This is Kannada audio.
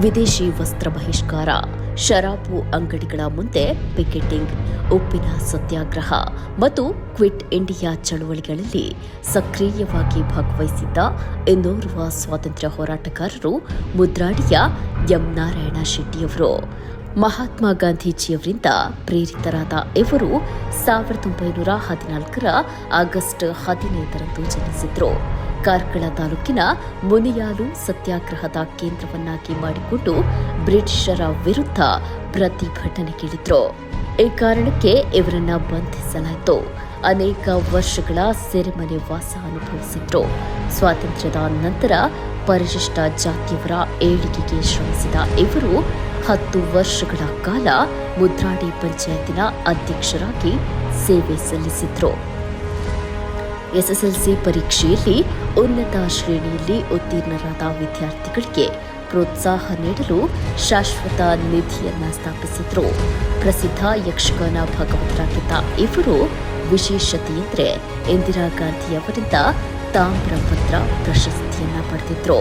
ವಿದೇಶಿ ವಸ್ತ್ರ ಬಹಿಷ್ಕಾರ, ಶರಾಬು ಅಂಗಡಿಗಳ ಮುಂದೆ ಪಿಕೆಟಿಂಗ್, ಉಪ್ಪಿನ ಸತ್ಯಾಗ್ರಹ ಮತ್ತು ಕ್ವಿಟ್ ಇಂಡಿಯಾ ಚಳವಳಿಗಳಲ್ಲಿ ಸಕ್ರಿಯವಾಗಿ ಭಾಗವಹಿಸಿದ್ದ ಇನ್ನೋರ್ವ ಸ್ವಾತಂತ್ರ್ಯ ಹೋರಾಟಗಾರರು ಮುದ್ರಾಡಿಯ ಎಂ ನಾರಾಯಣ ಶೆಟ್ಟಿಯವರು. ಮಹಾತ್ಮ ಗಾಂಧೀಜಿಯವರಿಂದ ಪ್ರೇರಿತರಾದ ಇವರು 1914ರ ಆಗಸ್ಟ್ 15ರಂದು ಜನಿಸಿದ್ರು. ಕಾರ್ಕಳ ತಾಲೂಕಿನ ಮುನಿಯಾಲು ಸತ್ಯಾಗ್ರಹದ ಕೇಂದ್ರವನ್ನಾಗಿ ಮಾಡಿಕೊಂಡು ಬ್ರಿಟಿಷರ ವಿರುದ್ಧ ಪ್ರತಿಭಟನೆಗಿಳಿದ್ರು. ಈ ಕಾರಣಕ್ಕೆ ಇವರನ್ನ ಬಂಧಿಸಲಾಯಿತು. ಅನೇಕ ವರ್ಷಗಳ ಸೆರೆಮನೆ ವಾಸ ಅನುಭವಿಸಿದ್ರು. ಸ್ವಾತಂತ್ರ್ಯದ ನಂತರ ಪರಿಶಿಷ್ಟ ಜಾತಿಯವರ ಏಳಿಗೆಗೆ ಶ್ರಮಿಸಿದ ಇವರು 10 ವರ್ಷಗಳ ಕಾಲ ಮುದ್ರಾಡಿ ಪಂಚಾಯತಿನ ಅಧ್ಯಕ್ಷರಾಗಿ ಸೇವೆ ಸಲ್ಲಿಸಿದ್ರು. ಎಸ್ಎಸ್ಎಲ್ಸಿ ಪರೀಕ್ಷೆಯಲ್ಲಿ ಉನ್ನತ ಶ್ರೇಣಿಯಲ್ಲಿ ಉತ್ತೀರ್ಣರಾದ ವಿದ್ಯಾರ್ಥಿಗಳಿಗೆ ಪ್ರೋತ್ಸಾಹ ನೀಡಲು ಶಾಶ್ವತ ನಿಧಿಯನ್ನ ಸ್ಥಾಪಿಸಿದ್ರು. ಪ್ರಸಿದ್ಧ ಯಕ್ಷಗಾನ ಭಾಗವತರಾಗಿದ್ದ ಇವರು ವಿಶೇಷತೆಯೆಂದರೆ ಇಂದಿರಾ ಗಾಂಧಿಯವರಿಂದ ತಾಮ್ರಪತ್ರ ಪ್ರಶಸ್ತಿಯನ್ನ ಪಡೆದಿದ್ರು.